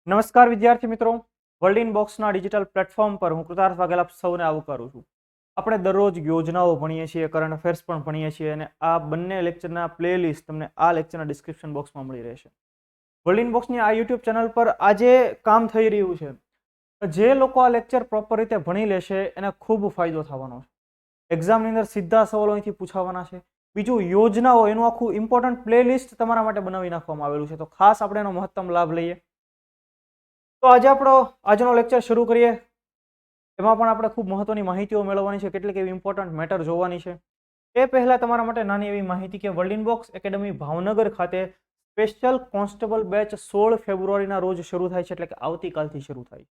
નમસ્કાર વિદ્યાર્થી મિત્રો, વર્લ્ડ ઇન બોક્સના ડિજિટલ પ્લેટફોર્મ પર હું કૃતાર્થ વાઘેલ આપ સૌને આવકારું છું. આપણે દરરોજ યોજનાઓ ભણીએ છીએ, કરંટ અફેર્સ પણ ભણીએ છીએ અને આ બંને લેક્ચરના પ્લેલિસ્ટ તમને આ લેક્ચરના ડિસ્ક્રિપ્શન બોક્સમાં મળી રહેશે. વર્લ્ડ ઇન બોક્સની આ યુટ્યુબ ચેનલ પર આજે કામ થઈ રહ્યું છે. જે લોકો આ લેક્ચર પ્રોપર રીતે ભણી લેશે એને ખૂબ ફાયદો થવાનો છે. એક્ઝામની અંદર સીધા સવાલો અહીંથી પૂછાવાના છે. બીજું, યોજનાઓ એનું આખું ઇમ્પોર્ટન્ટ પ્લેલિસ્ટ તમારા માટે બનાવી નાખવામાં આવેલું છે, તો ખાસ આપણે એનો મહત્તમ લાભ લઈએ. તો આજે આજનો લેક્ચર શરૂ કરીએ. એમાં પણ આપણે ખૂબ મહત્વની માહિતીઓ મેળવવાની છે, કેટલીક એવી ઇમ્પોર્ટન્ટ મેટર જોવાની છે. એ પહેલા તમારા માટે નાની એવી માહિતી કે world in box academy Bhavnagar ખાતે સ્પેશિયલ કોન્સ્ટેબલ બેચ 16 ફેબ્રુઆરીના રોજ શરૂ થાય છે, એટલે કે આવતીકાલથી શરૂ થાય.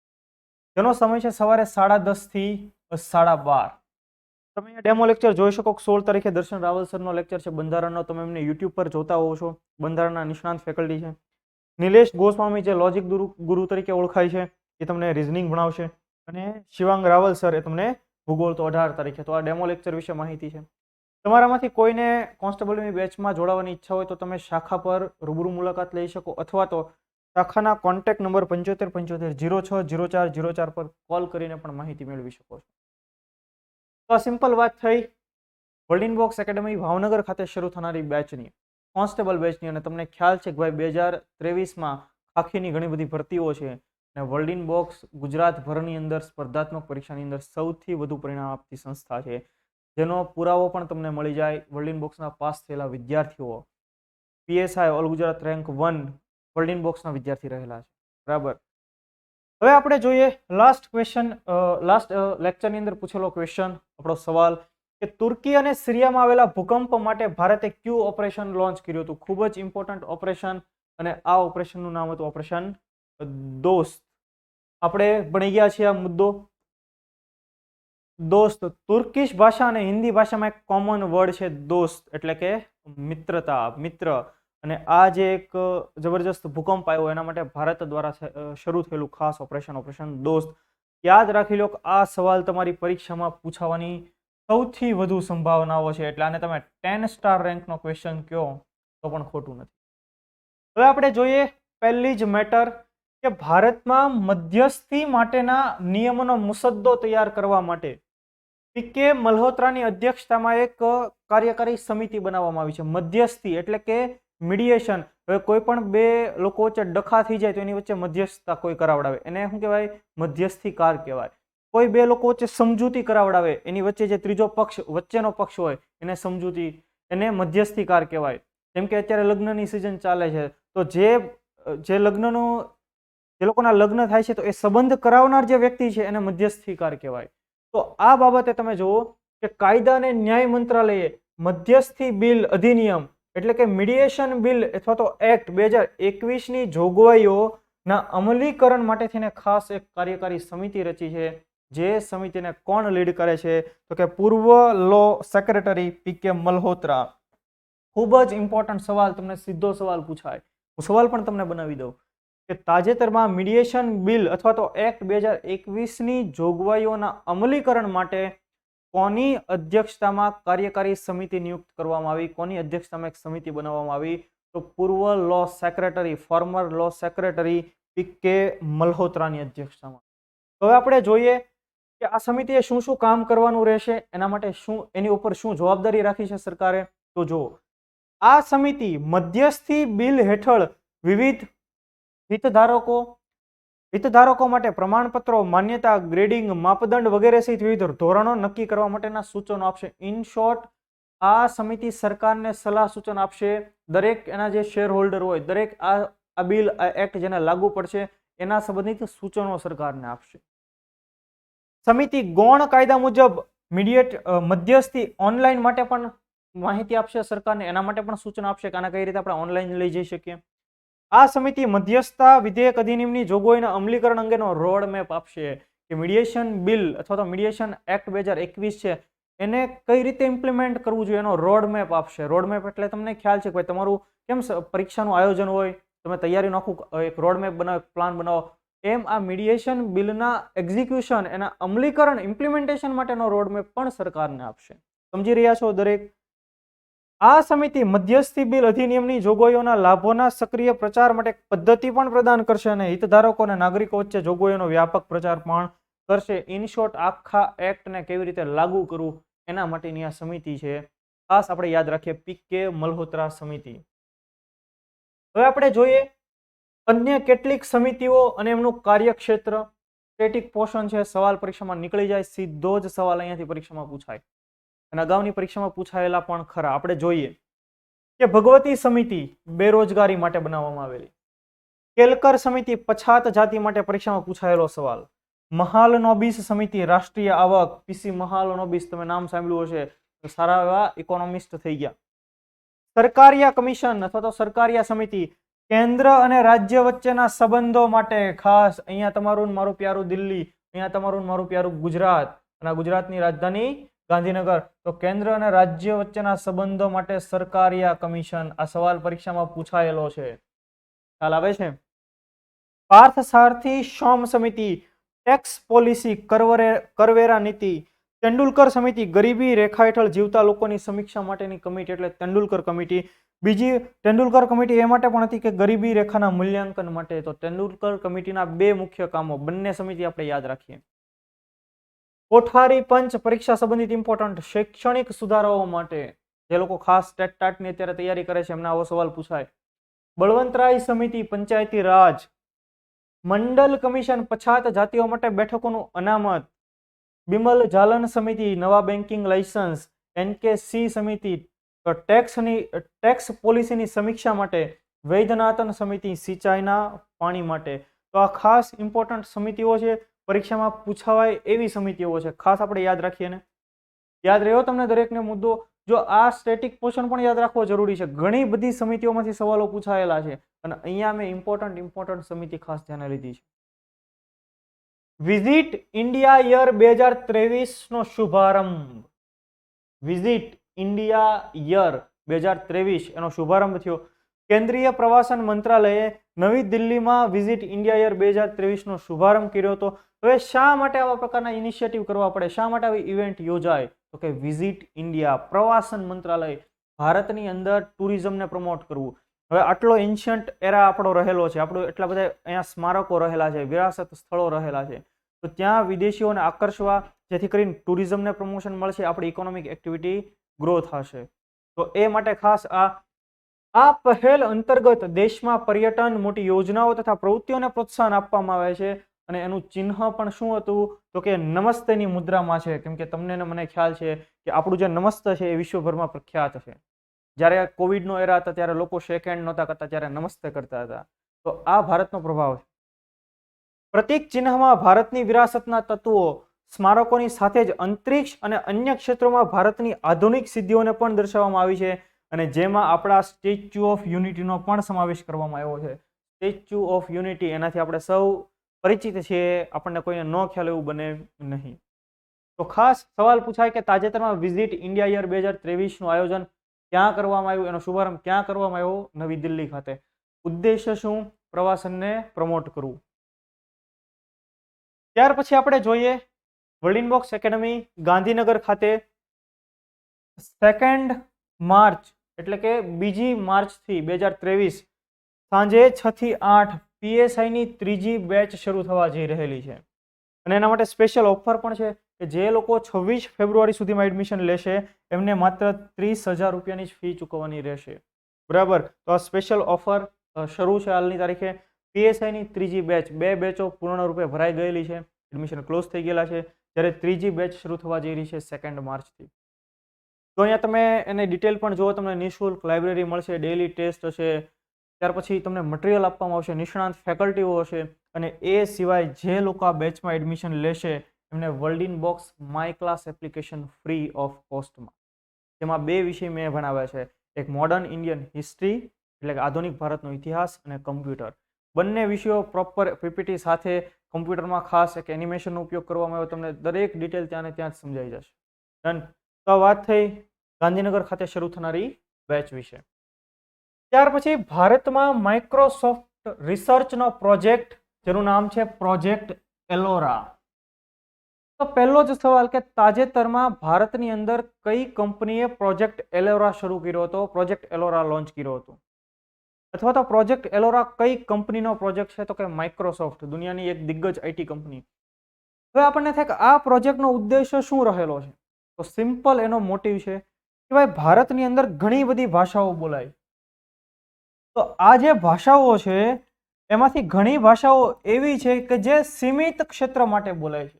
જેનો સમય છે સવારે 10:30 થી 12:30. તમે અહીંયા ડેમો લેક્ચર જોઈ શકો. 16 તારીખે દર્શન રાવલ સરનો લેક્ચર છે બંધારણનો. તમે એમને યુટ્યુબ પર જોતા હોવ છો. બંધારણના નિષ્ણાંત ફેકલ્ટી છે. નિલેશ ગોસ્વામી જે લોજિક ગુરુ તરીકે ઓળખાય છે, એ તમને રિઝનિંગ ભણાવશે. અને શિવાંગ રાવલ સર એ તમને ભૂગોળ તો 18 તારીખે. તો આ ડેમો લેક્ચર વિશે માહિતી છે. તમારામાંથી કોઈને કોન્સ્ટેબલની બેચમાં જોડાવાની ઈચ્છા હોય તો તમે શાખા પર રૂબરૂ મુલાકાત લઈ શકો, અથવા તો શાખાના કોન્ટેક્ટ નંબર 7575060404 પર કોલ કરીને પણ માહિતી મેળવી શકો છો. તો આ સિમ્પલ વાત થઈ world in box academy Bhavnagar ખાતે શરૂ થનારી બેચની, કોન્સ્ટેબલ બેચની. અને તમને ખ્યાલ છે કે ભાઈ 2023માં ખાખીની ઘણી બધી ભરતીઓ છે અને વર્લ્ડ ઇન બોક્સ ગુજરાતભરની અંદર સ્પર્ધાત્મક પરીક્ષાની અંદર સૌથી વધુ પરિણામ આપતી સંસ્થા છે, જેનો પુરાવો પણ તમને મળી જાય. વર્લ્ડ ઇન બોક્સના પાસ થયેલા વિદ્યાર્થીઓ PSI all Gujarat rank 1 world in બોક્સના વિદ્યાર્થી રહેલા છે. બરાબર. હવે આપણે જોઈએ લાસ્ટ લેક્ચરની અંદર પૂછેલો ક્વેશ્ચન, આપણો સવાલ કે તુર્કી અને સિરિયામાં આવેલા ભૂકંપ માટે ભારતે કયું ઓપરેશન લોન્ચ કર્યું હતું. ખૂબ જ ઇમ્પોર્ટન્ટ ઓપરેશન, અને આ ઓપરેશનનું નામ હતું ઓપરેશન દોસ્ત. આપણે ભણી ગયા છીએ આ મુદ્દો. દોસ્ત તુર્કીશ ભાષા અને હિન્દી ભાષામાં એક કોમન વર્ડ છે દોસ્ત, એટલે કે મિત્રતા, મિત્ર. અને આ જે એક જબરજસ્ત ભૂકંપ આવ્યો એના માટે ભારત દ્વારા શરૂ થયેલું ખાસ ઓપરેશન દોસ્ત. યાદ રાખી લો કે આ સવાલ તમારી પરીક્ષામાં પૂછાવાની સૌથી વધુ સંભાવનાઓ છે, એટલે આને તમે 10 સ્ટાર રેન્કનો ક્વેશ્ચન કહો તો પણ ખોટું નથી. હવે આપણે જોઈએ પહેલી જ મેટર કે ભારતમાં મધ્યસ્થી માટેના નિયમોનો મુસદ્દો તૈયાર કરવા માટે પીકે મલ્હોત્રાની અધ્યક્ષતામાં એક કાર્યકારી સમિતિ બનાવવામાં આવી છે. મધ્યસ્થી એટલે કે મીડિયેશન. હવે કોઈ પણ બે લોકો વચ્ચે ડખા થઈ જાય તો એની વચ્ચે મધ્યસ્થતા કોઈ કરાવડાવે, એને શું કહેવાય? મધ્યસ્થીકાર કહેવાય. કોઈ બે લોકો વચ્ચે સમજૂતી કરાવડાવે, એની વચ્ચે જે ત્રીજો પક્ષ, વચ્ચેનો પક્ષ હોય એને સમજૂતી, એને મધ્યસ્થીકાર કહેવાય. જેમ કે અત્યારે લગ્નની સિઝન ચાલે છે, તો જે લોકોના લગ્ન થાય છે તો એ સંબંધ કરાવનાર જે વ્યક્તિ છે એને મધ્યસ્થીકાર કહેવાય. તો આ બાબતે તમે જુઓ કે કાયદા અને ન્યાય મંત્રાલયે મધ્યસ્થી બિલ અધિનિયમ એટલે કે મીડિયેશન બિલ અથવા તો એક્ટ 2021ની જોગવાઈઓના અમલીકરણ માટે થઈને ખાસ એક કાર્યકારી સમિતિ રચી છે. જે સમિતિને કોણ લીડ કરે છે? તો કે પૂર્વ લો સેક્રેટરી પીકે મલ્હોત્રા. ખૂબ જ ઇમ્પોર્ટન્ટ સવાલ, તમને સીધો સવાલ પૂછાય. હું સવાલ પણ તમને બનાવી દઉં કે તાજેતરમાં મીડિયેશન બિલ અથવા તો એક્ટ 2021ની જોગવાઈઓના અમલીકરણ માટે કોની અધ્યક્ષતામાં કાર્યકારી સમિતિ નિયુક્ત કરવામાં આવી? કોની અધ્યક્ષતામાં એક સમિતિ બનાવવામાં આવી? તો પૂર્વ લો સેક્રેટરી, ફોર્મર લો સેક્રેટરી પીકે મલ્હોત્રાની અધ્યક્ષતામાં. હવે આપણે જોઈએ કે આ સમિતિએ શું શું કામ કરવાનું રહેશે, એના માટે એની ઉપર શું જવાબદારી રાખી છે સરકારે. તો જો આ સમિતિ મધ્યસ્થી બિલ હેઠળ વિવિધ હિતધારકો માટે પ્રમાણપત્રો, માન્યતા, ગ્રેડિંગ, માપદંડ વગેરે સહિત વિવિધ ધોરણો નક્કી કરવા માટેના સૂચનો આપશે. ઇન શોર્ટ, આ સમિતિ સરકારને સલાહ સૂચન આપશે. દરેક એના જે શેર હોલ્ડર હોય, દરેક આ બિલ, આ એક્ટ જેને લાગુ પડશે એના સંબંધિત સૂચનો સરકારને આપશે. સમિતિ ગૌણ કાયદા મુજબ મધ્યસ્થી ઓનલાઈન માટે પણ માહિતી આપશે સરકારને, એના માટે પણ સૂચના આપશે કે આના કઈ રીતે આપણે ઓનલાઈન લઈ જઈ શકીએ. આ સમિતિ મધ્યસ્થતા વિધેયક અધિનિયમની જોગવાઈના અમલીકરણ અંગેનો રોડ મેપ આપશે કે મીડિયેશન બિલ અથવા તો મીડિયેશન એક્ટ 2021 છે એને કઈ રીતે ઇમ્પ્લિમેન્ટ કરવું જોઈએ, એનો રોડ મેપ આપશે. રોડ મેપ એટલે તમને ખ્યાલ છે કે તમારું કેમ પરીક્ષાનું આયોજન હોય, તમે તૈયારીનું આખું એક રોડ મેપ બનાવો, એક પ્લાન બનાવો, એમ આ મીડિયેશન બિલના એક્ઝિક્યુશન, એના અમલીકરણ, ઇમ્પ્લિમેન્ટેશન માટેનો રોડ મેપ પણ સરકારને આપશે. સમજી રહ્યા છો દરેક? આ સમિતિ મધ્યસ્થી બિલ અધિનિયમની જોગવાઈઓના લાભોના સક્રિય પ્રચાર માટે પદ્ધતિ પણ પ્રદાન કરશે અને હિતધારકો અને નાગરિકો વચ્ચે જોગવાઈઓનો વ્યાપક પ્રચાર પણ કરશે. ઇન શોર્ટ, આખા એક્ટને કેવી રીતે લાગુ કરવું એના માટેની આ સમિતિ છે. ખાસ આપણે યાદ રાખીએ, પી.કે. મલ્હોત્રા સમિતિ. હવે આપણે જોઈએ અન્ય કેટલીક સમિતિઓ અને એમનું કાર્યક્ષેત્ર. સ્ટેટિક પોર્શન છે, સવાલ પરીક્ષામાં નીકળી જાય, સીધો જ સવાલ અહીંયાથી પરીક્ષામાં પૂછાય અને અગાઉની પરીક્ષામાં પૂછાયેલા પણ ખરા. આપણે જોઈએ કે ભગવતી સમિતિ બેરોજગારી માટે બનાવવામાં આવેલી, કેલકર સમિતિ પછાત જાતિ માટે પરીક્ષામાં પૂછાયેલો સવાલ, મહાલનોબિસ સમિતિ રાષ્ટ્રીય આવક, પીસી મહાલનોબિસ તમે નામ સાંભળ્યું હશે, સારા એવા ઇકોનોમિસ્ટ થઈ ગયા. સરકારિયા કમિશન અથવા તો સરકારિયા સમિતિ કેન્દ્ર અને રાજ્ય વચ્ચેના સંબંધો માટે, ખાસ અહીંયા તમારું ને મારું પ્યારું દિલ્હી, અહીંયા તમારું ને મારું પ્યારું ગુજરાત, અને ગુજરાતની રાજધાની ગાંધીનગર. તો કેન્દ્ર અને રાજ્ય વચ્ચેના સંબંધો માટે સરકારિયા કમિશન. આ સવાલ પરીક્ષામાં પૂછાયેલો છે, ખ્યાલ આવે છે. પાર્થ સારથી શોમ સમિતિ ટેક્સ પોલિસી કરવેરા નીતિ, તેંડુલકર સમિતિ ગરીબી રેખા હેઠળ જીવતા લોકોની સમીક્ષા માટેની કમિટી એટલે તેંડુલકર કમિટી. બીજી તેંડુલકર કમિટી એ માટે પણ હતી કે ગરીબી રેખાના મૂલ્યાંકન માટે. તો તેંડુલકર કમિટીના બે મુખ્ય કામો, બંને સમિતિ આપણે યાદ રાખીએ. કોઠારી પંચ પરીક્ષા સંબંધિત ઇમ્પોર્ટન્ટ શૈક્ષણિક સુધારાઓ માટે, જે લોકો ખાસ ટેટ ટાટની અત્યારે તૈયારી કરે છે એમને આવો સવાલ પૂછાય. બળવંતરાય સમિતિ પંચાયતી રાજ, મંડલ કમિશન પછાત જાતિઓ માટે બેઠકોનું અનામત, બિમલ જાલન સમિતિ નવા બેન્કિંગ લાયસન્સ, એનકેસી સમિતિ ટેક્સ પોલિસીની સમીક્ષા માટે, વૈદ્યનાથન સમિતિ સિંચાઈના પાણી માટે. તો આ ખાસ ઇમ્પોર્ટન્ટ સમિતિઓ છે, પરીક્ષામાં પૂછાવાય એવી સમિતિઓ છે, ખાસ આપણે યાદ રાખીએ ને. યાદ રહ્યો તમને દરેકને મુદ્દો? જો આ સ્ટેટિક પોર્શન પણ યાદ રાખવો જરૂરી છે. ઘણી બધી સમિતિઓમાંથી સવાલો પૂછાયેલા છે અને અહીંયા મેં ઇમ્પોર્ટન્ટ સમિતિ ખાસ ધ્યાને લીધી છે. વિઝિટ ઇન્ડિયા યર 2023 નો શુભારંભ. વિઝિટ ઇન્ડિયા યર 2023 એનો શુભારંભ થયો. કેન્દ્રીય પ્રવાસન મંત્રાલયે નવી દિલ્હીમાં વિઝિટ ઇન્ડિયા યર 2023 નો શુભારંભ કર્યો હતો. હવે શા માટે આવા પ્રકારના ઇનિશિયેટિવ કરવા પડે, શા માટે આવી ઇવેન્ટ યોજાય? તો કે વિઝિટ ઇન્ડિયા, પ્રવાસન મંત્રાલય, ભારતની અંદર ટુરિઝમને પ્રમોટ કરવું. હવે આટલો એન્શિયન્ટ એરા આપણો રહેલો છે, આપણું એટલા બધા અહીંયા સ્મારકો રહેલા છે, વિરાસત સ્થળો રહેલા છે, તો ત્યાં વિદેશીઓને આકર્ષવા, જેથી કરીને ટુરિઝમને પ્રમોશન મળશે, આપણી ઇકોનોમિક એક્ટિવિટી ગ્રો થશે. તો એ માટે ખાસ આ પહેલ અંતર્ગત દેશમાં પર્યટન, મોટી યોજનાઓ તથા પ્રવૃત્તિઓને પ્રોત્સાહન આપવામાં આવે છે. અને એનું ચિહ્ન પણ શું હતું? તો કે નમસ્તેની મુદ્રામાં છે. કેમ કે તમને ને મને ખ્યાલ છે કે આપણું જે નમસ્તે છે એ વિશ્વભરમાં પ્રખ્યાત છે. જ્યારે કોવિડનો એરા હતા ત્યારે લોકો શેક હેન્ડ નહોતા કરતા, ત્યારે નમસ્તે કરતા હતા. તો આ ભારતનો પ્રભાવ છે. પ્રતીક ચિહ્નમાં ભારતની વિરાસતના તત્વો, સ્મારકોની સાથે જ અંતરિક્ષ અને અન્ય ક્ષેત્રોમાં ભારતની આધુનિક સિદ્ધિઓને પણ દર્શાવવામાં આવી છે, અને જેમાં આપણા સ્ટેચ્યુ ઓફ યુનિટીનો પણ સમાવેશ કરવામાં આવ્યો છે. સ્ટેચ્યુ ઓફ યુનિટી, એનાથી આપણે સૌ પરિચિત છીએ, આપણને કોઈને ન ખ્યાલ એવું બને નહીં. તો ખાસ સવાલ પૂછાય કે તાજેતરમાં વિઝિટ ઇન્ડિયા યર 2023 નું આયોજન ક્યાં કરવામાં આવ્યું, એનો શુભારંભ ક્યાં કરવામાં આવ્યો? નવી દિલ્હી ખાતે. ઉદ્દેશ્ય શું? પ્રવાસનને પ્રમોટ કરવું. ત્યાર પછી આપણે જોઈએ વર્લ્ડ ઇનબોક્સ એકેડમી ગાંધીનગર ખાતે 2 માર્ચ એટલે કે 2 માર્ચથી 2023 સાંજે 6 થી 8 પીએસઆઈની 3જી બેચ શરૂ થવા જઈ રહેલી છે. અને એના માટે સ્પેશિયલ ઓફર પણ છે કે જે લોકો 26 ફેબ્રુઆરી સુધીમાં એડમિશન લેશે એમને માત્ર 30,000 રૂપિયાની જ ફી ચૂકવવાની રહેશે. બરાબર? તો આ સ્પેશિયલ ઓફર શરૂ છે હાલની તારીખે. પીએસઆઈની 3જી બેચ, 2 બેચો પૂર્ણ રૂપે ભરાઈ ગયેલી છે, એડમિશન ક્લોઝ થઈ ગયેલા છે, જ્યારે 3જી બેચ શરૂ થવા જઈ રહી છે 2 માર્ચથી. તો અહીંયા તમે એની ડિટેલ પણ જુઓ, તમને નિઃશુલ્ક લાઇબ્રેરી મળશે, ડેઇલી ટેસ્ટ હશે, ત્યાર પછી તમને મટીરિયલ આપવામાં આવશે, નિષ્ણાંત ફેકલ્ટીઓ હશે, અને એ સિવાય જે લોકો આ બેચમાં એડમિશન લેશે એમને world in box my class application free of કોસ્ટમાં. જેમાં 2 વિષય મેં ભણાવ્યા છે, એક મોડર્ન ઇન્ડિયન હિસ્ટ્રી એટલે કે આધુનિક ભારતનો ઇતિહાસ, અને કમ્પ્યુટર. બંને વિષયો પ્રોપર પીપીટી સાથે, કમ્પ્યુટરમાં ખાસ એક એનિમેશનનો ઉપયોગ કરવામાં આવ્યો. તમને દરેક ડિટેલ ત્યાં ને ત્યાં જ સમજાઈ જશે. ડન. તો વાત થઈ ગાંધીનગર ખાતે શરૂ થનારી બેચ વિશે. ત્યાર પછી ભારતમાં માઇક્રોસોફ્ટ રિસર્ચનો પ્રોજેક્ટ, જેનું નામ છે પ્રોજેક્ટ એલોરા. તો પહેલો જ સવાલ કે તાજેતરમાં ભારતની અંદર કઈ કંપનીએ પ્રોજેક્ટ એલોરા શરૂ કર્યો હતો, પ્રોજેક્ટ એલોરા લોન્ચ કર્યો હતો, અથવા તો પ્રોજેક્ટ એલોરા કઈ કંપનીનો પ્રોજેક્ટ છે? તો કે માઇક્રોસોફ્ટ, દુનિયાની એક દિગ્ગજ આઈટી કંપની. હવે આપણને થાય કે આ પ્રોજેક્ટનો ઉદ્દેશ્ય શું રહેલો છે? તો સિમ્પલ એનો મોટિવ છે કે ભાઈ ભારતની અંદર ઘણી બધી ભાષાઓ બોલાય. તો આ જે ભાષાઓ છે એમાંથી ઘણી ભાષાઓ એવી છે કે જે સીમિત ક્ષેત્ર માટે બોલાય છે.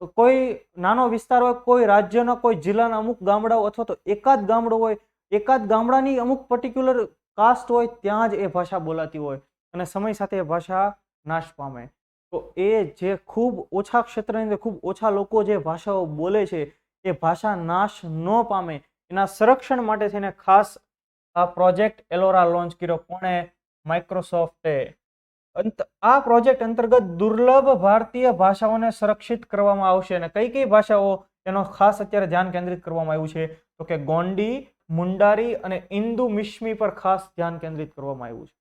તો કોઈ નાનો વિસ્તાર હોય, કોઈ રાજ્યના કોઈ જિલ્લાના અમુક ગામડાઓ, અથવા તો એકાદ ગામડું હોય, એકાદ ગામડાની અમુક પર્ટિક્યુલર કાસ્ટ હોય, ત્યાં જ એ ભાષા બોલાતી હોય અને સમય સાથે એ ભાષા નાશ પામે. તો એ જે ખૂબ ઓછા ક્ષેત્રની અંદર ખૂબ ઓછા લોકો જે ભાષાઓ બોલે છે એ ભાષા નાશ ન પામે એના સંરક્ષણ માટે થઈને ખાસ આ પ્રોજેક્ટ એલોરા લોન્ચ કર્યો. કોણે? માઇક્રોસોફ્ટે. આ પ્રોજેક્ટ અંતર્ગત દુર્લભ ભારતીય ભાષાઓને સંરક્ષિત કરવામાં આવશે. અને કઈ કઈ ભાષાઓ એનો ખાસ અત્યારે ધ્યાન કેન્દ્રિત કરવામાં આવ્યું છે? તો કે ગોંડી, મુંડારી અને ઇન્દુ મિશ્મી પર ખાસ ધ્યાન કેન્દ્રિત કરવામાં આવ્યું છે.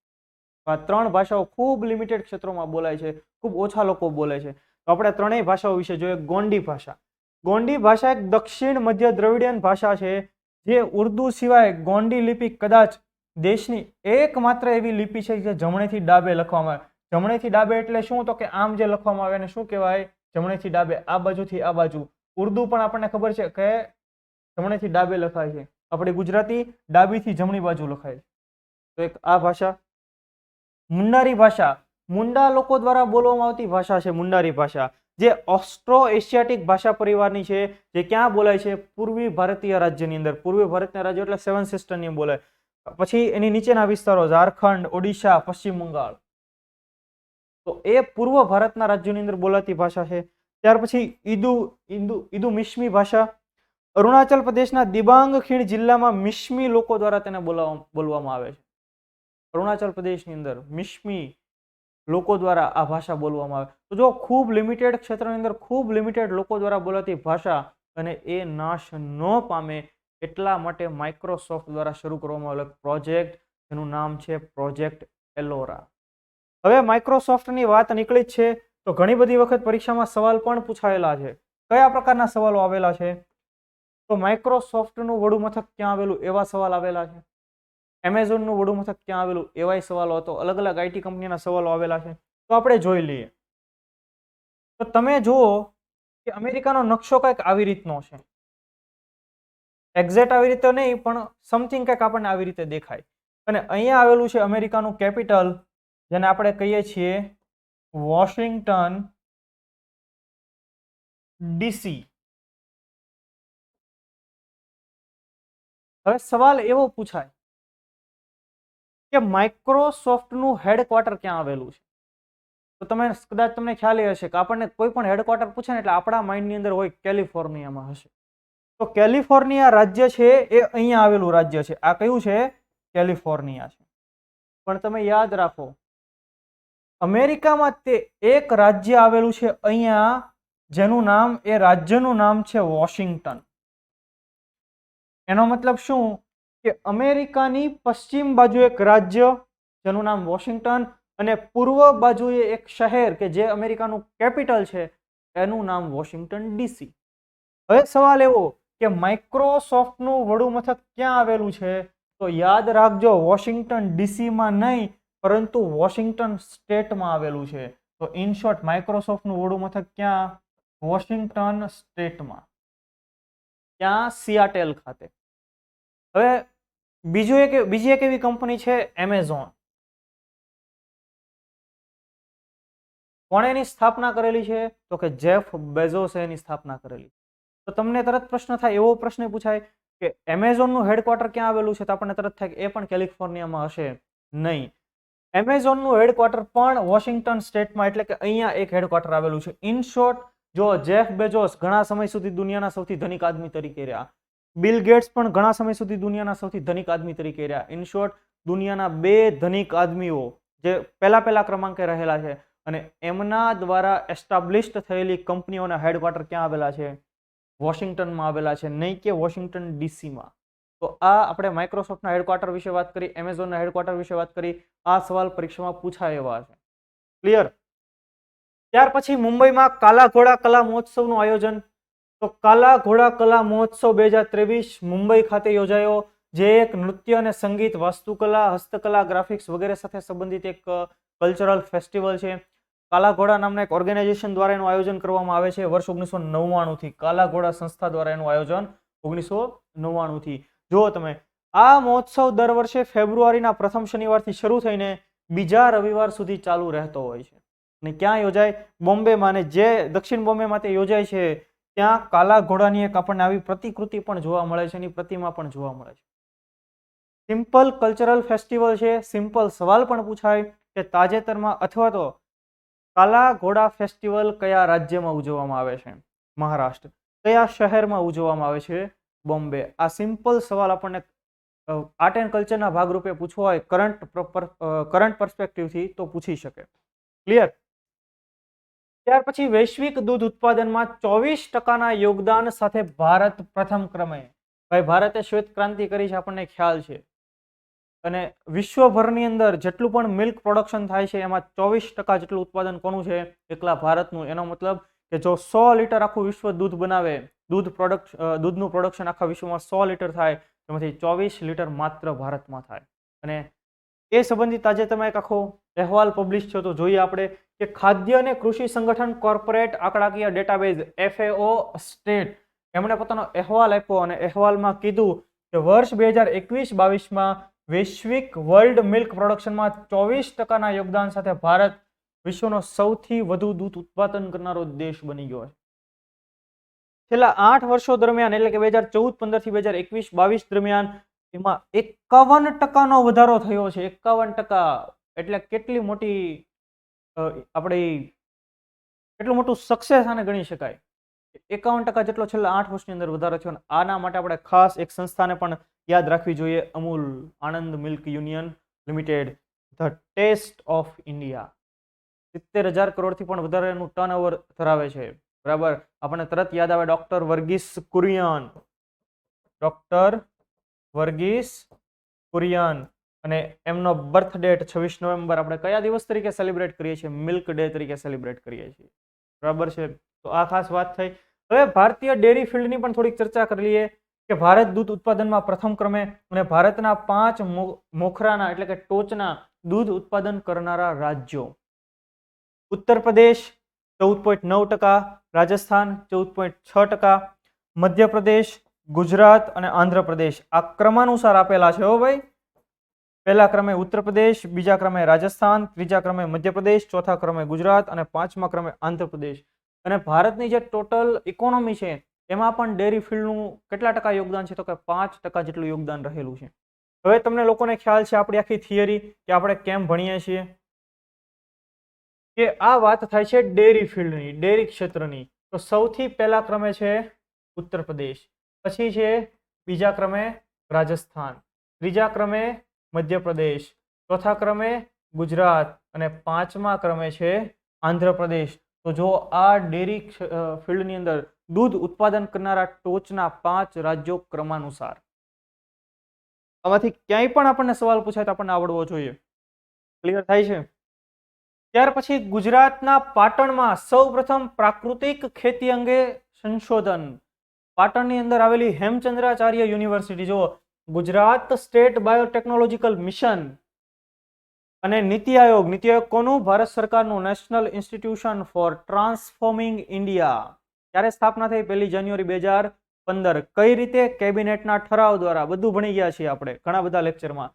આ ત્રણ ભાષાઓ ખૂબ લિમિટેડ ક્ષેત્રોમાં બોલાય છે, ખૂબ ઓછા લોકો બોલે છે. તો આપણે ત્રણેય ભાષાઓ વિશે જોઈએ. ગોંડી ભાષા. ગોંડી ભાષા એક દક્ષિણ મધ્ય દ્રવિડિયન ભાષા છે જે ઉર્દુ સિવાય ગોંડી લિપિ કદાચ દેશની એકમાત્ર એવી લિપિ છે જે જમણેથી ડાબે લખવામાં આવે. જમણેથી ડાબે એટલે શું? તો કે આમ જે લખવામાં આવે એને શું કહેવાય? જમણેથી ડાબે, આ બાજુથી આ બાજુ. ઉર્દુ પણ આપણને ખબર છે કે જમણેથી ડાબે લખાય છે. આપણી ગુજરાતી ડાબીથી જમણી બાજુ લખાય છે. તો એક આ ભાષા. મુંડારી ભાષા. મુંડા લોકો દ્વારા બોલવામાં આવતી ભાષા છે મુંડારી ભાષા, જે ઓસ્ટ્રો એશિયાટિક ભાષા પરિવારની છે, જે ક્યાં બોલાય છે? પૂર્વી ભારતીય રાજ્યની અંદર. પૂર્વી ભારતીય રાજ્ય એટલે 7 સિસ્ટરની બોલાય. પછી એની નીચેના વિસ્તારો ઝારખંડ, ઓડિશા, પશ્ચિમ બંગાળ. તો એ પૂર્વ ભારતના રાજ્યોની અંદર બોલાતી ભાષા છે. ત્યાર પછી ઇદુ મિશ્મી ભાષા. અરુણાચલ પ્રદેશના દિબાંગ ખીણ જિલ્લામાં મિશ્મી લોકો દ્વારા તેને બોલવામાં આવે છે. અરુણાચલ પ્રદેશની અંદર મિશ્મી લોકો દ્વારા આ ભાષા બોલવામાં આવે. તો જો ખૂબ લિમિટેડ ક્ષેત્રની અંદર ખૂબ લિમિટેડ લોકો દ્વારા બોલાતી ભાષા અને એ નાશ ન પામે એટલા માટે માઇક્રોસોફ્ટ દ્વારા શરૂ કરવામાં આવેલો પ્રોજેક્ટ, જેનું નામ છે પ્રોજેક્ટ એલોરા. હવે માઇક્રોસોફ્ટની વાત નીકળી જ છે તો ઘણી બધી વખત પરીક્ષામાં સવાલ પણ પૂછાયેલા છે. કયા પ્રકારના સવાલો આવેલા છે? તો માઇક્રોસોફ્ટનું વડુ મથક ક્યાં આવેલું? એવા સવાલ આવેલા છે. એમેઝોનનું વડુ મથક ક્યાં આવેલું? એવાય સવાલો હતો. અલગ અલગ આઈટી કંપનીના સવાલો આવેલા છે. તો આપણે જોઈ લઈએ. તો તમે જુઓ કે અમેરિકાનો નકશો કંઈક આવી રીતનો છે. એક્ઝેક્ટ આવી રીતે નહીં, પણ સમથિંગ કંઈક આપણને આવી રીતે દેખાય. અને અહીંયા આવેલું છે અમેરિકાનું કેપિટલ, જેને આપણે કહીએ છીએ વોશિંગ્ટન ડીસી. હવે સવાલ એવો પૂછાય કે માઇક્રોસોફ્ટનું હેડક્વાર્ટર ક્યાં આવેલું છે? તો કદાચ તમને ખ્યાલ હશે કે આપણને કોઈ પણ હેડક્વાર્ટર પૂછે ને એટલે આપણા માઇન્ડની અંદર હોય કેલિફોર્નિયામાં હશે. તો કેલિફોર્નિયા રાજ્ય છે એ અહીંયા આવેલું રાજ્ય છે. આ કયું છે? કેલિફોર્નિયા છે. પણ તમે યાદ રાખો, અમેરિકામાં તે એક રાજ્ય આવેલું છે અહીંયા, જેનું નામ, એ રાજ્યનું નામ છે વોશિંગ્ટન. એનો મતલબ શું? કે અમેરિકાની પશ્ચિમ બાજુ એક રાજ્ય જેનું નામ વોશિંગ્ટન અને પૂર્વ બાજુએ એક શહેર કે જે અમેરિકાનું કેપિટલ છે એનું નામ વોશિંગ્ટન ડીસી. હવે સવાલ એવો કે માઇક્રોસોફ્ટનું વડુ મથક ક્યાં આવેલું છે? તો યાદ રાખજો, વોશિંગ્ટન ડીસીમાં નહીં, પરંતુ વોશિંગ્ટન સ્ટેટમાં આવેલું છે. તો ઇન શોર્ટ માઇક્રોસોફ્ટનું વડુ મથક ક્યાં? વોશિંગ્ટન સ્ટેટમાં, ત્યાં સિયાટેલ ખાતે. હવે બીજી એક એવી કંપની છે એમેઝોન. કોણે એની સ્થાપના કરેલી છે? તો કે જેફ બેઝોસે એની સ્થાપના કરેલી. તો તમને તરત પ્રશ્ન થાય, એવો પ્રશ્ન પૂછાય કે એમેઝોનનું હેડક્વાર્ટર ક્યાં આવેલું છે? તો આપણને તરત થાય કે એ પણ કેલિફોર્નિયામાં હશે. નહીં, એમેઝોનનું હેડક્વાર્ટર પણ વોશિંગ્ટન સ્ટેટમાં, એટલે કે અહીંયા એક હેડક્વાર્ટર આવેલું છે. ઇન શોર્ટ, જો જેફ બેઝોસ ઘણા સમય સુધી દુનિયાના સૌથી ધનિક આદમી તરીકે રહ્યા, બિલ ગેટ્સ પણ ઘણા સમય સુધી દુનિયાના સૌથી ધનિક આદમી તરીકે રહ્યા. ઇન શોર્ટ, દુનિયાના 2 ધનિક આદમીઓ જે પહેલા ક્રમાંકે રહેલા છે અને એમના દ્વારા એસ્ટાબ્લિશ્ડ થયેલી કંપનીઓના હેડક્વાર્ટર ક્યાં આવેલા છે? વોશિંગ્ટનમાં આવેલા છે, નહીં કે વોશિંગ્ટન ડીસીમાં. તો આ આપણે માઇક્રોસોફ્ટના હેડક્વાર્ટર વિશે વાત કરી, એમેઝોનના હેડક્વાર્ટર વિશે વાત કરી. આ સવાલ પરીક્ષામાં પૂછાય એવા છે. ક્લિયર? ત્યાર પછી મુંબઈમાં કાલા ઘોડા કલા મહોત્સવનું આયોજન. તો કાલા ઘોડા કલા મહોત્સવ 2023 મુંબઈ ખાતે યોજાયો, જે એક નૃત્ય અને સંગીત, વાસ્તુકલા, હસ્તકલા, ગ્રાફિક્સ વગેરે સાથે સંબંધિત એક કલ્ચરલ ફેસ્ટિવલ છે. કાલા ઘોડા નામના એક ઓર્ગેનાઇઝેશન દ્વારા એનું આયોજન કરવામાં આવે છે વર્ષ 1999 થી. કાલા ઘોડા સંસ્થા દ્વારા એનું આયોજન 1999 થી. જુઓ તમે, આ મહોત્સવ દર વર્ષે ફેબ્રુઆરીના પ્રથમ શનિવારથી શરૂ થઈને બીજા રવિવાર સુધી ચાલુ રહેતો હોય છે. અને ક્યાં યોજાય? બોમ્બેમાં. અને જે દક્ષિણ બોમ્બેમાં તે યોજાય છે ત્યાં કાલા ઘોડાની એક આપણને આવી પ્રતિકૃતિ પણ જોવા મળે છે, એની પ્રતિમા પણ જોવા મળે છે. સિમ્પલ કલ્ચરલ ફેસ્ટિવલ છે. સિમ્પલ સવાલ પણ પૂછાય કે તાજેતરમાં અથવા તો કાલા ઘોડા ફેસ્ટિવલ કયા રાજ્યમાં ઉજવવામાં આવે છે? મહારાષ્ટ્ર. કયા શહેરમાં ઉજવવામાં આવે છે? બોમ્બે. આ સિમ્પલ સવાલ આપણને આર્ટ એન્ડ કલ્ચરના ભાગરૂપે પૂછવો હોય કરંટ પર્સપેક્ટિવથી તો પૂછી શકે. ક્લિયર? ત્યાર પછી વૈશ્વિક દૂધ ઉત્પાદનમાં 24% યોગદાન સાથે ભારત પ્રથમ ક્રમે. ભાઈ, ભારતે શ્વેત ક્રાંતિ કરી છે, આપણને ખ્યાલ છે. અને વિશ્વભરની અંદર જેટલું પણ મિલ્ક પ્રોડક્શન થાય છે એમાં 24% જેટલું ઉત્પાદન કોનું છે? એકલા ભારતનું. એનો મતલબ કે જો 100 લીટર આખું વિશ્વ દૂધ બનાવે, દૂધનું પ્રોડક્શન આખા વિશ્વમાં 100 લીટર થાય, તેમાંથી 24 લીટર માત્ર ભારતમાં થાય. અને એ સંબંધિત તાજેતરમાં એક આખો અહેવાલ પબ્લિશ થયો તો જોઈએ આપણે કે ખાદ્ય અને કૃષિ સંગઠન કોર્પોરેટ આંકડાકીય ડેટાબેઝ FAO સ્ટેટ, એમણે પોતાનો અહેવાલ આપ્યો અને અહેવાલમાં કીધું કે વર્ષ 2021-22માં વૈશ્વિક વર્લ્ડ મિલ્ક પ્રોડક્શનમાં 24% યોગદાન સાથે ભારત વિશ્વનો સૌથી વધુ દૂધ ઉત્પાદન કરનારો દેશ બની ગયો છે. છેલ્લા 8 વર્ષો દરમિયાન, એટલે કે 2014-15 થી 2021-22 દરમિયાન એમાં 51% વધારો થયો છે. 51%. એટલે કેટલી મોટી કેટલું મોટું સક્સેસ આને ગણી શકાય. 51% જેટલો છેલ્લા 8 વર્ષની અંદર વધારો થયો. આના માટે આપણે ખાસ એક સંસ્થાને પણ યાદ રાખવી જોઈએ, Amul, Anand milk union limited, the taste of India. 70,000 કરોડથી પણ વધારેનું ટર્નઓવર ધરાવે છે. બરાબર. આપણને તરત યાદ આવે ડોક્ટર વર્ગીસ કુરિયન. ડોક્ટર વર્ગીસ કુરિયન. અને એમનો બર્થ ડેટ 26 નવેમ્બર આપણે કયા દિવસ તરીકે સેલિબ્રેટ કરીએ છીએ? મિલ્ક ડે તરીકે સેલિબ્રેટ કરીએ છીએ. બરાબર છે. તો આ ખાસ વાત થઈ. હવે ભારતીય ડેરી ફિલ્ડની પણ થોડીક ચર્ચા કરી લઈએ કે ભારત દૂધ ઉત્પાદનમાં પ્રથમ ક્રમે અને ભારતના 5 મોખરાના એટલે કે ટોચના દૂધ ઉત્પાદન કરનારા રાજ્યો. ઉત્તર પ્રદેશ 14.9%, રાજસ્થાન 14.6%, મધ્યપ્રદેશ, ગુજરાત અને આંધ્રપ્રદેશ આ ક્રમાનુસાર આપેલા છે. હો ભાઈ, પહેલા ક્રમે ઉત્તર પ્રદેશ, બીજા ક્રમે રાજસ્થાન, ત્રીજા ક્રમે મધ્યપ્રદેશ, ચોથા ક્રમે ગુજરાત અને પાંચમા ક્રમે આંધ્રપ્રદેશ. અને ભારતની જે ટોટલ ઇકોનોમી છે એમાં પણ ડેરી ફિલ્ડનું કેટલા ટકા યોગદાન છે? તો કે 5% જેટલું યોગદાન રહેલું છે. હવે તમને લોકોને ખ્યાલ છે આપણી આખી થિયરી કે આપણે કેમ ભણીએ છીએ કે આ વાત થાય છે ડેરી ફિલ્ડની, ડેરી ક્ષેત્રની. તો સૌથી પહેલા ક્રમે છે ઉત્તર પ્રદેશ, પછી છે બીજા ક્રમે રાજસ્થાન, ત્રીજા ક્રમે મધ્યપ્રદેશ, ચોથા ક્રમે ગુજરાત અને પાંચમા ક્રમે છે આંધ્રપ્રદેશ. તો જો આ ડેરી ફિલ્ડની અંદર દૂધ ઉત્પાદન કરનારા ટોચના 5 રાજ્યો ક્રમાનુસાર. આમાંથી ક્યાંય પણ આપણને સવાલ પૂછાય તો આપણને આવડવો જોઈએ. ક્લિયર થાય છે? ત્યાર પછી ગુજરાતના પાટણમાં સૌપ્રથમ પ્રાકૃતિક ખેતી અંગે સંશોધન. પાટણની અંદર આવેલી હેમચંદ્રાચાર્ય યુનિવર્સિટી. જો ગુજરાત સ્ટેટ બાયોટેકનોલોજીકલ મિશન અને નીતિ આયોગ. નીતિ આયોગ કોનું? ભારત સરકારનું national institution for transforming India. ક્યારે સ્થાપના થઈ? 1 જાન્યુઆરી 2015. કઈ રીતે? કેબિનેટના ઠરાવ દ્વારા. બધું ભણી ગયા છીએ આપણે ઘણા બધા લેક્ચરમાં.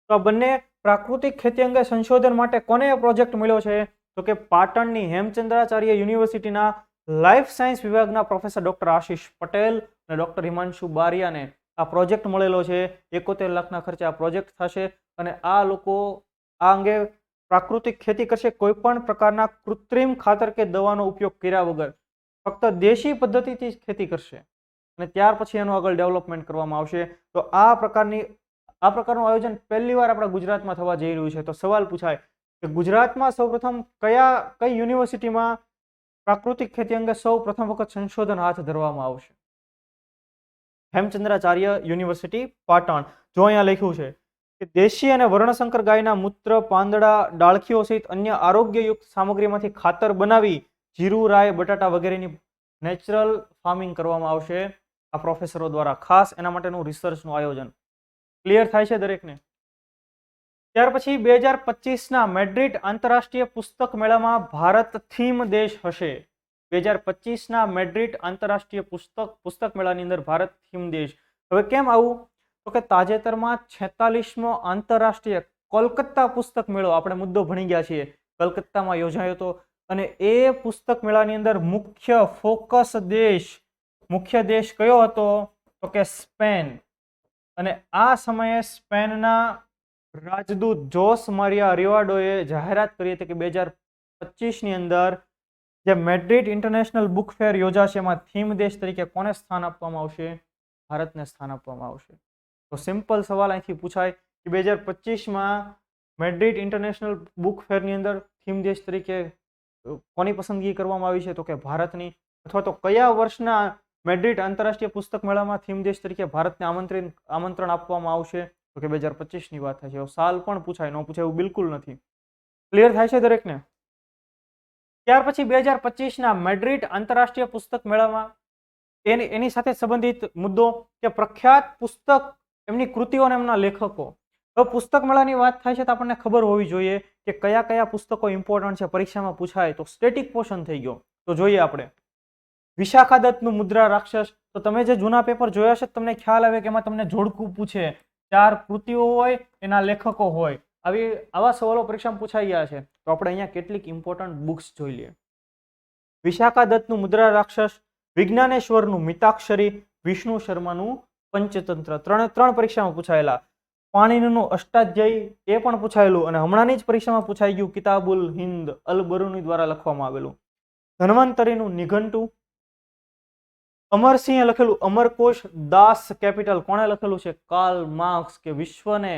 તો આ બંને પ્રાકૃતિક ખેતી અંગે સંશોધન માટે કોને પ્રોજેક્ટ મળ્યો છે? તો કે પાટણની હેમચંદ્રાચાર્ય યુનિવર્સિટીના લાઈફ સાયન્સ વિભાગના પ્રોફેસર ડોક્ટર આશીષ પટેલ અને ડોક્ટર હિમાંશુ બારિયાને આ પ્રોજેક્ટ મળેલો છે. 71 લાખના ખર્ચે આ પ્રોજેક્ટ થશે અને આ લોકો આ અંગે પ્રાકૃતિક ખેતી કરશે, કોઈ પણ પ્રકારના કૃત્રિમ ખાતર કે દવાનો ઉપયોગ કર્યા વગર ફક્ત દેશી પદ્ધતિથી જ ખેતી કરશે અને ત્યાર પછી એનું આગળ ડેવલપમેન્ટ કરવામાં આવશે. તો આ પ્રકારનું આયોજન પહેલી વાર આપણા ગુજરાતમાં થવા જઈ રહ્યું છે. તો સવાલ પૂછાય કે ગુજરાતમાં સૌપ્રથમ કઈ યુનિવર્સિટીમાં પ્રાકૃતિક ખેતી અંગે સૌ પ્રથમ વખત સંશોધન હાથ ધરવામાં આવશે? હેમચંદ્રાચાર્ય યુનિવર્સિટી પાટણ. જો અહીંયા લખ્યું છે કે દેશી અને વર્ણશંકર ગાયના મૂત્ર, પાંદડા, ડાળખીઓ સહિત અન્ય આરોગ્યયુક્ત સામગ્રીમાંથી ખાતર બનાવી જીરું, રાય, બટાટા વગેરેની નેચરલ ફાર્મિંગ કરવામાં આવશે આ પ્રોફેસરો દ્વારા. ખાસ એના માટેનું રિસર્ચનું આયોજન. ક્લિયર થાય છે દરેકને? ત્યાર પછી 2025ના મેડ્રિડ આંતરરાષ્ટ્રીય પુસ્તક મેળામાં ભારત થીમ દેશ હશે. 2025ના મેડ્રિડ આંતરરાષ્ટ્રીય પુસ્તક મેળાની અંદર ભારત થીમ દેશ. હવે કેમ આવું? તો કે તાજેતરમાં 46મો આંતરરાષ્ટ્રીય કોલકાતા પુસ્તક મેળો આપણે મુદ્દો ભણી ગયા છીએ, કલકત્તામાં યોજાયો હતો. અને એ પુસ્તક મેળાની અંદર મુખ્ય દેશ કયો હતો? તો કે સ્પેન. અને આ સમયે સ્પેનના રાજદૂત જોસ મારિયા રિવાડોએ જાહેરાત કરી હતી કે 2025ની અંદર જે મેડ્રિડ ઇન્ટરનેશનલ બુક ફેર યોજાશે એમાં થીમ દેશ તરીકે કોને સ્થાન આપવામાં આવશે? ભારતને સ્થાન આપવામાં આવશે. તો સિમ્પલ સવાલ અહીંથી પૂછાય કે 2025માં મેડ્રિડ ઇન્ટરનેશનલ બુક ફેરની અંદર થીમ દેશ તરીકે કોની પસંદગી કરવામાં આવી છે? તો કે ભારતની. અથવા તો કયા વર્ષના મેડ્રિડ આંતરરાષ્ટ્રીય પુસ્તક મેળામાં થીમ દેશ તરીકે ભારતને આમંત્રણ આપવામાં આવશે? તો કે 2025ની વાત થાય છે. સાલ પણ પૂછાય, ન પૂછાય એવું બિલકુલ નથી. ક્લિયર થાય છે દરેકને? ત્યાર પછી 2025ના મેડ્રિડ આંતરરાષ્ટ્રીય પુસ્તક મેળામાં એની સાથે સંબંધિત મુદ્દો કે પ્રખ્યાત પુસ્તક, એમની કૃતિઓ અને એમના લેખકો. હવે પુસ્તક મેળાની વાત થાય છે તો આપણને ખબર હોવી જોઈએ કે કયા કયા પુસ્તકો ઇમ્પોર્ટન્ટ છે, પરીક્ષામાં પૂછાય. તો સ્ટેટિક પોર્શન થઈ ગયો. તો જોઈએ આપણે વિશાખા દત્તનું મુદ્રા રાક્ષસ. તો તમે જે જૂના પેપર જોયા છે તમને ખ્યાલ આવે કે એમાં તમને જોડકું પૂછે, 4 કૃતિઓ હોય, એના લેખકો હોય. આવા સવાલો પરીક્ષામાં પૂછાઈ ગયા છે. તો આપણે અહીંયા કેટલીક ઇમ્પોર્ટન્ટ બુક્સ જોઈ લઈએ. વિશાખા દત્તનું મુદ્રા રાક્ષસ, વિજ્ઞાનેશ્વરનું મિતાક્ષરી, વિષ્ણુ શર્માનું પંચતંત્ર. ત્રણ પરીક્ષામાં પૂછાયેલા. પાણીનીનું અષ્ટાધ્યાયી એ પણ પૂછાયેલું અને હમણાંની જ પરીક્ષામાં પૂછાઈ ગયું કિતાબુલ હિન્દ અલ બરુની દ્વારા લખવામાં આવેલું. ધન્વંતરીનું નિઘંટુ, અમરસિંહે લખેલું અમરકોશ, દાસ કેપિટલ કોણે લખેલું છે? Karl Marx. કે વિશ્વને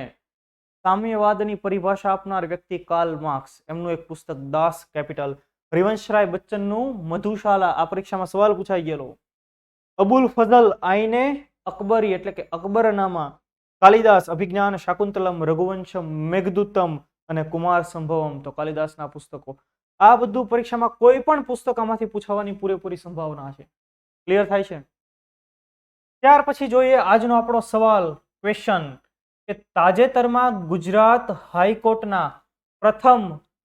સામ્યવાદની પરિભાષા આપનાર વ્યક્તિ કાર્લ માર્ક્સ, એમનું એક પુસ્તક દાસ કેપિટલ. હરિવંશરાય બચ્ચનનું મધુશાલા, આ પરીક્ષામાં સવાલ પૂછાઈ ગયેલો. અબુલ ફઝલ આઈને અકબરી એટલે કે અકબરનામા, કાલિદાસ અભિજ્ઞાન શાકુંતલમ, રઘુવંશમ, મેઘદૂતમ અને કુમાર સંભવમ. તો કાલિદાસના પુસ્તકો. આ બધું પરીક્ષામાં કોઈ પણ પુસ્તક આમાંથી પૂછવાની પૂરેપૂરી સંભાવના છે. ક્લિયર થાય છે? ત્યાર પછી જોઈએ આજનો આપણો સવાલ, ક્વેશ્ચન, કે તાજેતરમાં ગુજરાત હાઈકોર્ટના પ્રથમ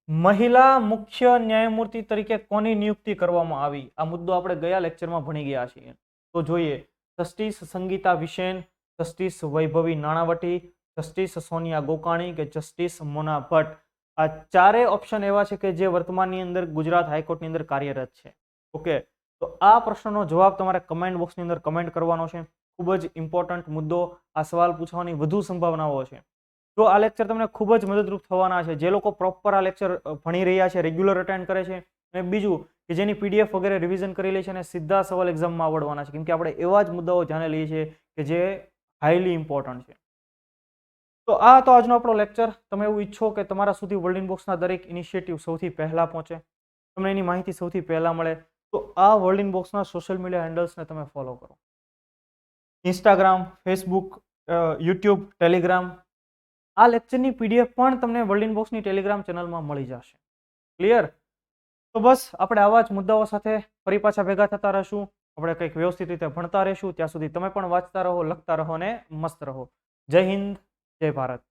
મહિલા મુખ્ય ન્યાયમૂર્તિ તરીકે કોની નિયુક્તિ કરવામાં આવી? આ મુદ્દો આપણે ગયા લેક્ચરમાં ભણી ગયા છીએ. તો જોઈએ જસ્ટિસ સંગીતા વિશેન, જસ્ટિસ વૈભવી નાણાવટી, જસ્ટિસ સોનિયા ગોકાણી કે જસ્ટિસ મોના ભટ્ટ. આ ચારે ઓપ્શન એવા છે કે જે વર્તમાનની અંદર ગુજરાત હાઈકોર્ટની અંદર કાર્યરત છે. ઓકે, તો આ પ્રશ્નનો જવાબ તમારે કમેન્ટ બોક્સની અંદર કમેન્ટ કરવાનો છે. ખૂબ જ ઇમ્પોર્ટન્ટ મુદ્દો, આ સવાલ પૂછવાની વધુ સંભાવનાઓ છે. તો આ લેક્ચર તમને ખૂબ જ મદદરૂપ થવાના છે. જે લોકો પ્રોપર આ લેક્ચર ભણી રહ્યા છે, રેગ્યુલર અટેન્ડ કરે છે, અને બીજું કે જેની પીડીએફ વગેરે રિવિઝન કરી લે છે અને સીધા સવાલ એક્ઝામમાં આવડવાના છે. કેમ કે આપણે એવા જ મુદ્દાઓ ધ્યાને લઈએ છીએ કે જે હાઈલી ઇમ્પોર્ટન્ટ છે. તો આ તો આજનો આપણો લેક્ચર. તમે એવું ઈચ્છો કે તમારા સુધી વર્લ્ડ ઇનબોક્સના દરેક ઇનિશિયેટિવ સૌથી પહેલા પહોંચે, તમને એની માહિતી સૌથી પહેલા મળે, તો આ વર્લ્ડ ઇનબોક્સના સોશિયલ મીડિયા હેન્ડલ્સને તમે ફોલો કરો. Instagram, Facebook, YouTube, Telegram. આ લેક્ચરની પીડીએફ પણ તમને વર્લ્ડ ઇનબોક્સની ટેલિગ્રામ ચેનલમાં મળી જશે. ક્લિયર? તો બસ આપણે આવા જ મુદ્દાઓ સાથે ફરી પાછા ભેગા થતા રહીશું. આપણે કંઈક વ્યવસ્થિત રીતે ભણતા રહીશું. ત્યાં સુધી તમે પણ વાંચતા રહો, લખતા રહો અને મસ્ત રહો. જય હિન્દ, જય ભારત.